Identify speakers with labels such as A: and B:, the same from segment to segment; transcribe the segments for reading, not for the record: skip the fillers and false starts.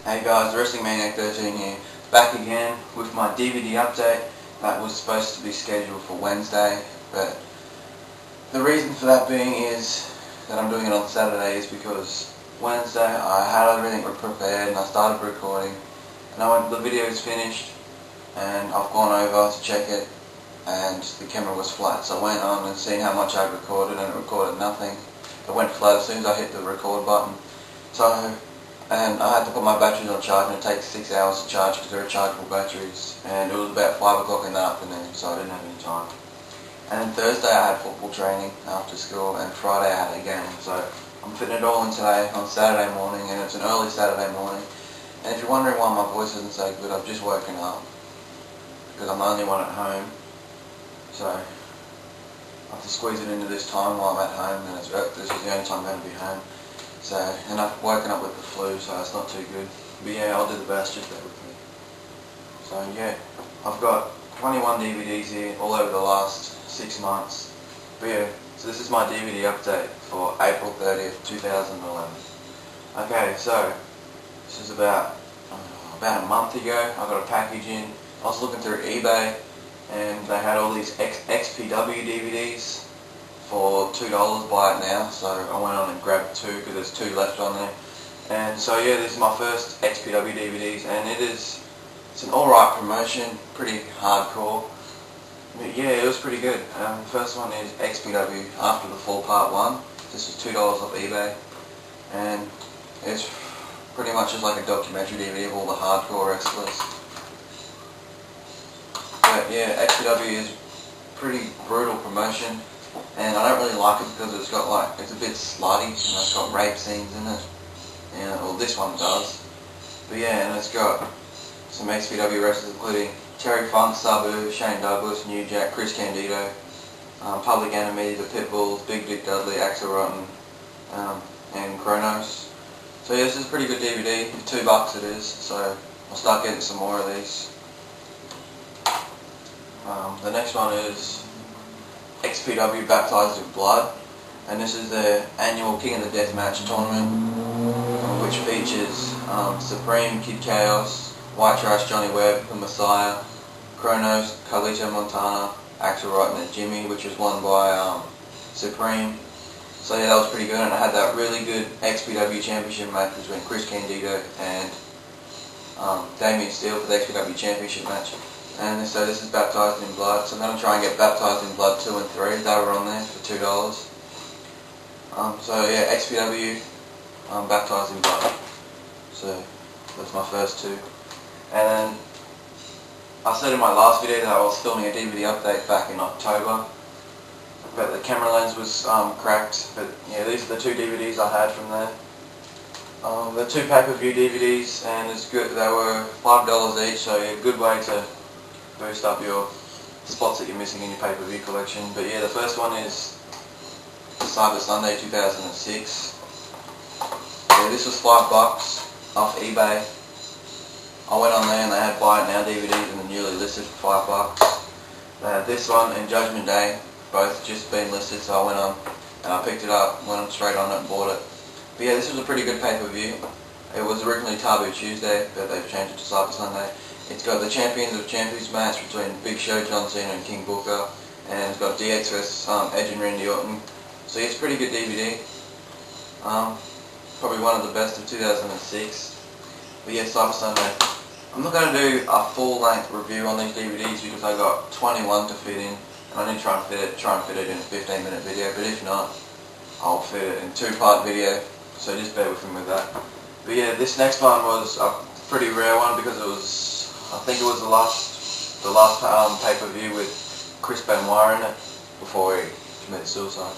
A: Hey guys, TheWrestlingManiac13 here, back again with my DVD update that was supposed to be scheduled for Wednesday, but the reason for that being is that I'm doing it on Saturday is because Wednesday I had everything prepared and I started recording, and the video is finished and I've gone over to check it and the camera was flat, so I went on and seen how much I recorded and it recorded nothing. It went flat as soon as I hit the record button. And I had to put my batteries on charge, and it takes 6 hours to charge because they're rechargeable batteries, and it was about 5 o'clock in the afternoon, so I didn't have any time. And then Thursday I had football training after school, and Friday I had a game, so I'm fitting it all in today on Saturday morning, and it's an early Saturday morning. And if you're wondering why my voice isn't so good, I've just woken up because I'm the only one at home, so I have to squeeze it into this time while I'm at home, and this is the only time I'm going to be home. So, and I've woken up with the flu, so it's not too good. But yeah, I'll do the best, just bear with me. So yeah, I've got 21 DVDs here, all over the last 6 months. But yeah, so this is my DVD update for April 30th, 2011. Okay, so, this is about a month ago, I got a package in. I was looking through eBay, and they had all these XPW DVDs. For $2, buy it now, so I went on and grabbed 2 because there's 2 left on there. And so yeah, this is my first XPW DVDs, and it's an alright promotion, pretty hardcore. But yeah, it was pretty good. The first one is XPW After the Fall Part 1. This is $2 off eBay, and it's pretty much just like a documentary DVD of all the hardcore wrestlers. But yeah, XPW is pretty brutal promotion. And I don't really like it because it's a bit slutty, and it's got rape scenes in it. And, well, this one does. But yeah, and it's got some XPW wrestlers including Terry Funk, Sabu, Shane Douglas, New Jack, Chris Candido, Public Enemy, The Pitbulls, Big Dick Dudley, Axel Rotten, and Kronos. So yeah, this is a pretty good DVD. $2 it is, so I'll start getting some more of these. The next one is XPW Baptized in Blood, and this is their annual King of the Deathmatch tournament, which features Supreme, Kid Chaos, White Trash, Johnny Webb, The Messiah, Kronos, Carlito Montana, Axel Rotten, and Jimmy, which was won by Supreme. So yeah, that was pretty good, and I had that really good XPW Championship match between Chris Candido and Damien Steele for the XPW Championship match. And so this is Baptized in Blood, so I'm going to try and get Baptized in Blood 2 and 3, they were on there for $2. So yeah, XPW, Baptized in Blood, so that's my first 2. And then, I said in my last video that I was filming a DVD update back in October, but the camera lens was cracked, but yeah, these are the 2 DVDs I had from there. The 2 pay-per-view DVDs, and it's good, they were $5 each, so yeah, good way to boost up your spots that you're missing in your pay-per-view collection. But yeah, the first one is Cyber Sunday 2006. Yeah, this was $5 off eBay. I went on there and they had buy it now DVDs and the newly listed for $5. They had this one and Judgment Day, both just been listed, so I went on and I picked it up, went on straight on it and bought it. But yeah, this was a pretty good pay-per-view. It was originally Taboo Tuesday, but they've changed it to Cyber Sunday. It's got the Champions of Champions match between Big Show, John Cena and King Booker, and it's got DX vs Edge and Randy Orton. So yeah, it's a pretty good DVD. Probably one of the best of 2006. But yeah, Cyber Sunday. I'm not going to do a full-length review on these DVDs because I got 21 to fit in, and I need to try and fit it in a 15-minute video. But if not, I'll fit it in a 2-part video. So just bear with me with that. But yeah, this next one was a pretty rare one because it was, I think it was the last pay-per-view with Chris Benoit in it before he committed suicide.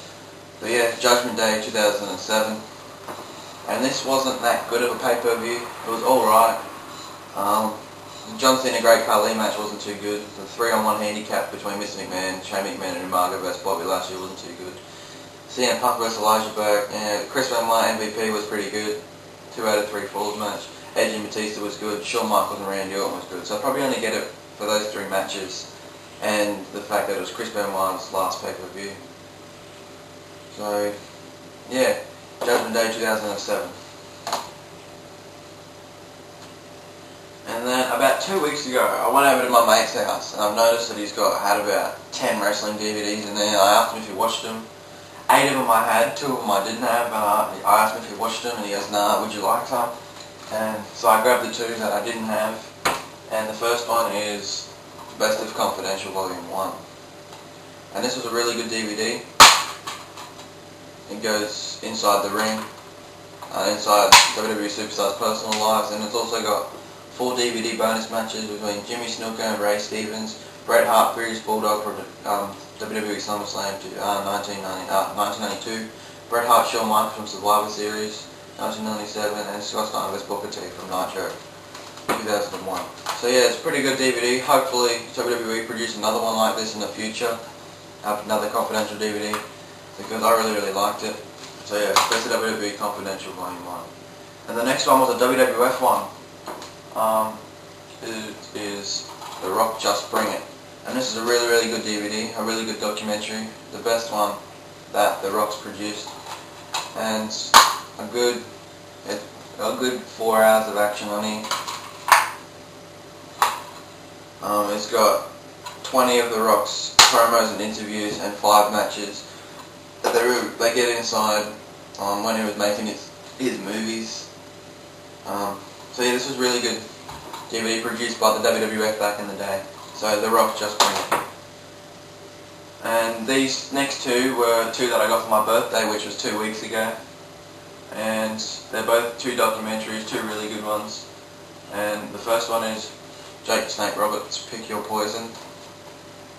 A: But yeah, Judgment Day 2007, and this wasn't that good of a pay-per-view. It was alright. The John Cena Great Khali match wasn't too good. The 3-on-1 handicap between Mr. McMahon, Shane McMahon and Umaga vs Bobby Lashley wasn't too good. CM Punk vs Elijah Burke, Chris Benoit MVP was pretty good. 2 out of 3 falls match. Edge and Batista was good, Shawn Michaels and Randy Orton was good, so I'll probably only get it for those 3 matches, and the fact that it was Chris Benoit's last pay-per-view. So, yeah, Judgment Day 2007. about 2 weeks ago, I went over to my mate's house and I've noticed that he's had about 10 wrestling DVDs in there. I asked him if he watched them. 8 of them I had, 2 of them I didn't have. I asked him if he watched them and he goes, "Nah, would you like some?" And so I grabbed the 2 that I didn't have. And the first one is Best of Confidential Volume 1. And this was a really good DVD. It goes inside the ring, inside WWE Superstars' personal lives, and it's also got 4 DVD bonus matches between Jimmy Snuka and Ray Stevens, Bret Hart, British Bulldog for WWE SummerSlam 1992, Bret Hart, Shawn Michaels from Survivor Series 1997, and Scott Steiner vs Booker T from Nitro 2001. So yeah, it's a pretty good DVD. Hopefully WWE produce another one like this in the future, another confidential DVD, because I really liked it. So yeah, Best of WWE Confidential Volume 1. And the next one was a WWF one. It is The Rock Just Bring It. And this is a really good DVD, a really good documentary, the best one that The Rock's produced. And a good 4 hours of action on here. It's got 20 of The Rock's promos and interviews and 5 matches that they get inside when he was making his movies. So yeah, this was really good DVD produced by the WWF back in the day. So The Rock Just Bring It. And these next 2 were 2 that I got for my birthday, which was 2 weeks ago. And they're both 2 documentaries, 2 really good ones. And the first one is Jake the Snake Roberts' Pick Your Poison.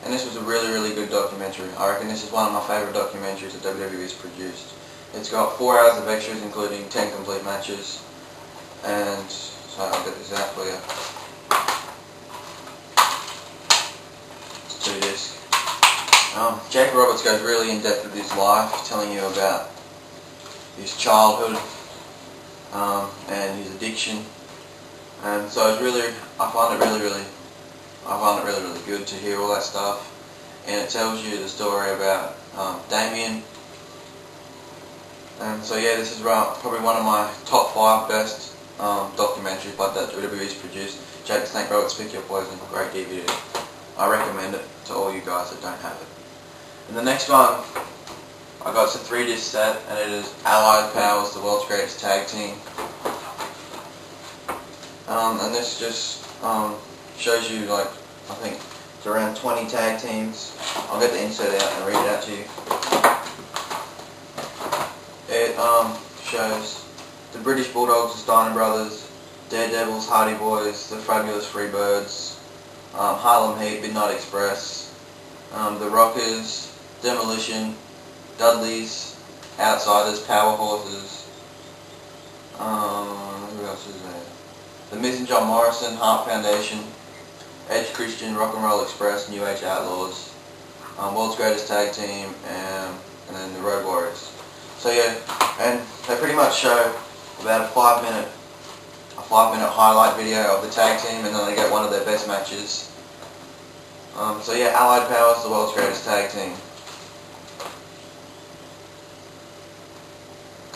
A: And this was a really good documentary. I reckon this is one of my favourite documentaries that WWE's produced. It's got 4 hours of extras, including 10 complete matches. And so I'll get this out for you. It's 2 discs. Jake Roberts goes really in depth with his life, telling you about his childhood and his addiction. And so it's I find it really good to hear all that stuff. And it tells you the story about Damien. And so yeah, this is probably one of my top 5 best documentaries that WWE's produced. Jake the Snake Roberts' Pick Your Poison, great DVD. I recommend it to all you guys that don't have it. And the next one I got, it's a 3-disc set, and it is Allied Powers, the World's Greatest Tag Team. And this just shows you, like, I think it's around 20 tag teams. I'll get the insert out and read it out to you. It shows the British Bulldogs, the Steiner Brothers, Daredevils, Hardy Boys, the Fabulous Freebirds, Harlem Heat, Midnight Express, the Rockers, Demolition, Dudleys, Outsiders, Power Horses, who else is there? The Miz and John Morrison, Hart Foundation, Edge Christian, Rock and Roll Express, New Age Outlaws, World's Greatest Tag Team, and then the Road Warriors. So yeah, and they pretty much show about a 5-minute highlight video of the tag team, and then they get one of their best matches. So yeah, Allied Powers, the World's Greatest Tag Team.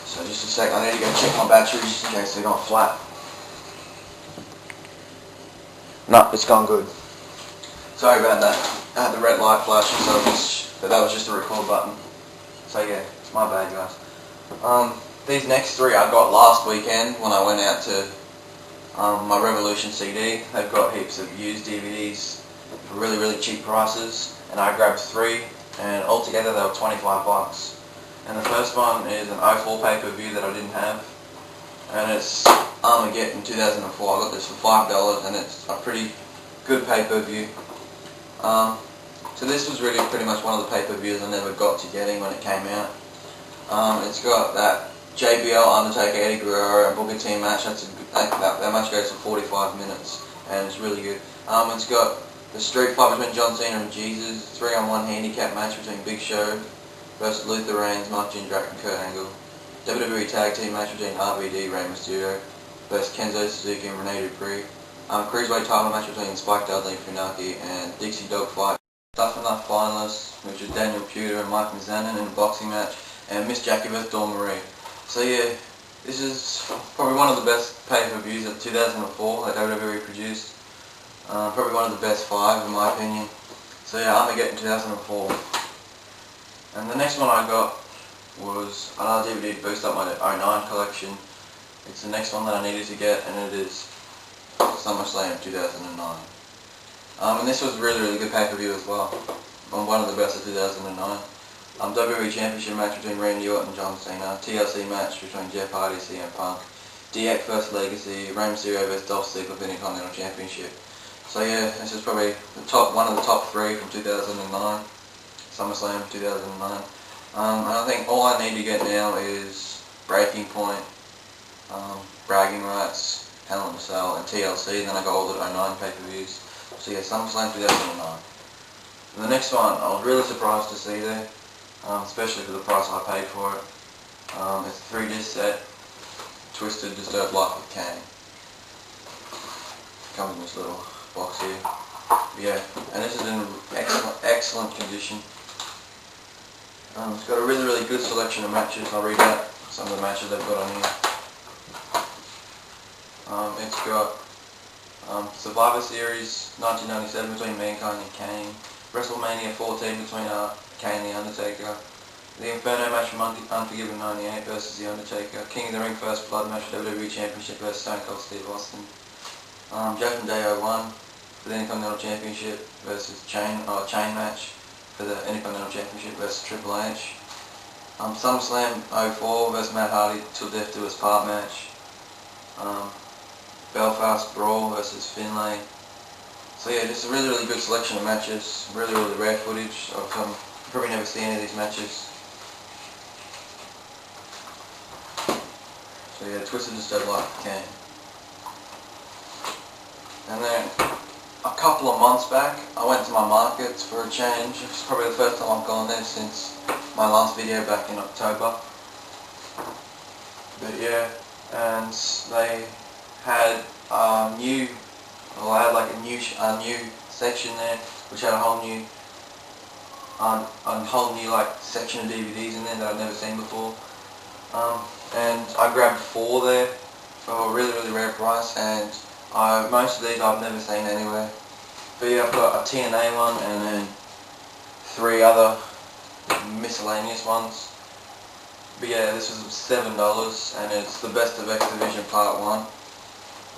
A: So just a sec, I need to go check my batteries just in case they're gone flat. No, it's gone good. Sorry about that. I had the red light flashing, so that was just a record button. So yeah, it's my bad, guys. These next 3 I got last weekend when I went out to my Revolution CD. They've got heaps of used DVDs for really cheap prices, and I grabbed 3, and altogether they were 25 bucks. And the first one is an 04 pay-per-view that I didn't have, and it's Armageddon 2004. I got this for $5, and it's a pretty good pay-per-view. So this was really pretty much one of the pay-per-views I never got to getting when it came out. It's got that JBL, Undertaker, Eddie Guerrero and Booker T match. That match goes for 45 minutes, and it's really good. It's got the street fight between John Cena and Jesus, 3-on-1 handicap match between Big Show versus Luther Reigns, Mark Jindrak and Kurt Angle. WWE Tag Team match between RVD, Rey Mysterio versus Kenzo Suzuki and Rene Dupree. Cruiserweight title match between Spike Dudley and Funaki, and Dixie Dog Fight. Tough Enough finalists, which is Daniel Puder and Mike Mizanin in a boxing match, and Miss Jackie vs Dawn Marie. So yeah, this is probably one of the best pay-per-views of 2004 that WWE produced. Probably one of the best 5 in my opinion. So yeah, I'm going to get in 2004. And the next one I got was another DVD to boost up my 09 collection. It's the next one that I needed to get, and it is SummerSlam 2009. And this was really good pay-per-view as well. One of the best of 2009. WWE Championship match between Randy Orton and John Cena. TLC match between Jeff Hardy and CM Punk. DX vs Legacy. Rey Mysterio vs Dolph Ziggler for the Intercontinental Championship. So yeah, this is probably one of the top 3 from 2009. SummerSlam 2009. And I think all I need to get now is Breaking Point, Bragging Rights, Hell in a Cell, and TLC, and then I got all the 09 pay-per-views. So yeah, SummerSlam 2009. And the next one, I was really surprised to see there, especially for the price I paid for it. It's a 3-disc set, Twisted Disturbed Life of Kane. Comes in this little box here. Yeah, and this is in excellent condition. It's got a really good selection of matches. I'll read out some of the matches they've got on here. It's got Survivor Series 1997 between Mankind and Kane, WrestleMania 14 between Kane and The Undertaker, the Inferno match from Unforgiven 98 versus The Undertaker, King of the Ring First Blood match WWE Championship versus Stone Cold Steve Austin, Judgment Day 01 for the Intercontinental Championship versus Chain match for the Intercontinental Championship versus Triple H, SummerSlam 04 versus Matt Hardy Till Death Do Us Part match, Belfast Brawl versus Finlay. So yeah, just a really good selection of matches, really rare footage. I've probably never seen any of these matches. So yeah, Twisted Disturbed Life of Kane. And then a couple of months back, I went to my markets for a change. It's probably the first time I've gone there since my last video back in October. But yeah, and they had a new section there, which had a whole new like section of DVDs in there that I've never seen before. And I grabbed 4 there for a really rare price, and most of these I've never seen anywhere. But yeah, I've got a TNA one and then 3 other miscellaneous ones. But yeah, this was $7 and it's the Best of X Division Part 1.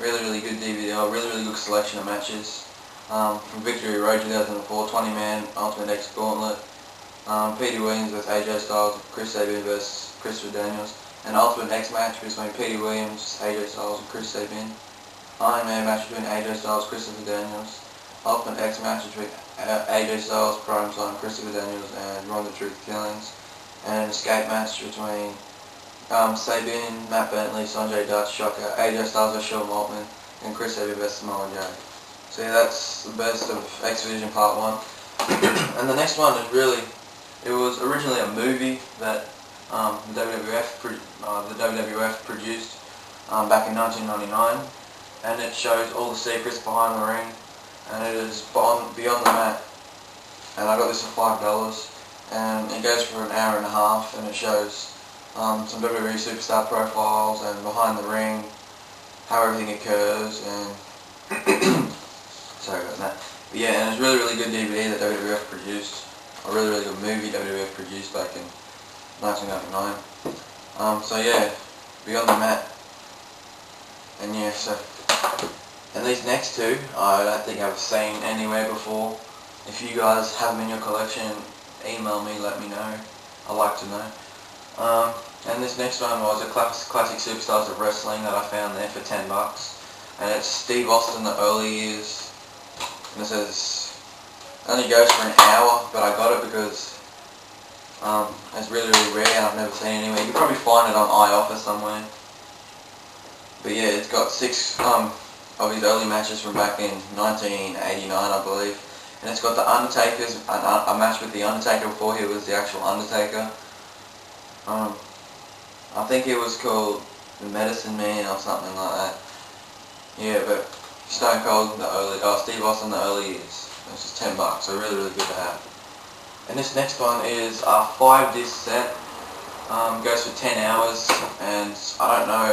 A: Really good DVD, really good selection of matches. From Victory Road 2004, 20-man Ultimate X Gauntlet, Petey Williams vs AJ Styles, Chris Sabin vs Christopher Daniels, an Ultimate X match between Petey Williams, AJ Styles and Chris Sabin, Iron Man match between AJ Styles, Christopher Daniels, Ultimate X match between AJ Styles, Prime Time, Christopher Daniels and Ron the Truth Killings, and an escape match between Sabin, Matt Bentley, Sanjay Dutt, Shocker, AJ Styles vs Sean Waltman, and Chris Sabin vs Samoa Joe. So yeah, that's the Best of X Division Part 1. And the next one is it was originally a movie that the WWF produced back in 1999, and it shows all the secrets behind the ring, and it is Beyond the Mat, and I got this for $5, and it goes for an hour and a half, and it shows some WWE superstar profiles and behind the ring, how everything occurs, and sorry about that. But yeah, and it's really good DVD that WWF produced, a really good movie WWF produced back in 1999. So yeah, Beyond the Mat, and yeah, and these next 2 I don't think I've seen anywhere before. If you guys have them in your collection, email me, let me know. I'd like to know. And this next one was a classic Superstars of Wrestling that I found there for $10, and it's Steve Austin, the early years, and it says it only goes for an hour, but I got it because it's really rare and I've never seen it anywhere. You can probably find it on iOffer somewhere. But yeah, it's got 6 of his early matches from back in 1989, I believe, and it's got the Undertaker's a match with the Undertaker before he was the actual Undertaker. I think it was called the Medicine Man or something like that. Yeah, but Stone Cold Steve Austin the early years. This is $10, so really good to have. And this next one is a 5-disc set. Goes for 10 hours, and I don't know